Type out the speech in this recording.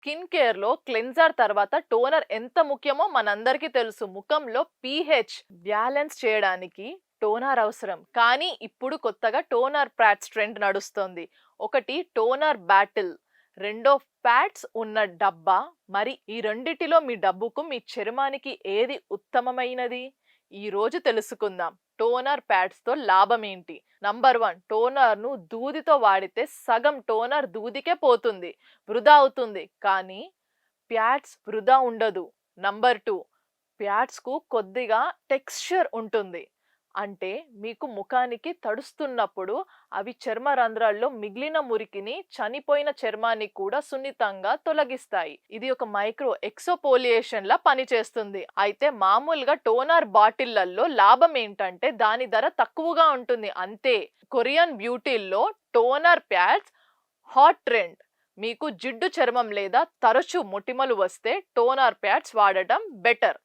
Skin కేర్‌లో cleanser తర్వాత toner ఎంత ముఖ్యమో మనందరికీ తెలుసు. ముఖంలో పీహెచ్ బ్యాలెన్స్ చేయడానికి టోనర్ అవసరం. కానీ ఇప్పుడు కొత్తగా టోనర్ ప్యాడ్స్ ట్రెండ్ నడుస్తోంది. ఒకటి టోనర్ బాటిల్, రెండో ప్యాడ్స్ ఉన్న డబ్బా. మరి ఈ రెండిటిలో మీ డబ్బుకు, మీ చర్మానికి ఏది ఉత్తమమైనది? ఈ రోజు తెలుసుకుందాం. టోనర్ ప్యాడ్స్‌తో లాభం ఏంటి? నంబర్ 1, టోనర్‌ను దూదితో వాడితే సగం టోనర్ దూదికే పోతుంది, వృధా అవుతుంది. కానీ ప్యాడ్స్ వృధా ఉండదు. నంబర్ 2, ప్యాడ్స్‌కు కొద్దిగా టెక్స్చర్ ఉంటుంది. అంటే మీకు ముఖానికి తడుస్తున్నప్పుడు అవి చర్మ రంధ్రాల్లో మిగిలిన మురికిని, చనిపోయిన చర్మాన్ని కూడా సున్నితంగా తొలగిస్తాయి. ఇది ఒక మైక్రో ఎక్సోపోలియేషన్ లా పనిచేస్తుంది. అయితే మామూలుగా టోనర్ బాటిళ్లలో లాభం ఏంటంటే దాని ధర తక్కువగా ఉంటుంది అంతే. కొరియన్ బ్యూటీల్లో టోనర్ ప్యాడ్స్ హాట్ ట్రెండ్. మీకు జిడ్డు చర్మం లేదా తరచూ మొటిమలు వస్తే టోనర్ ప్యాడ్స్ వాడటం బెటర్.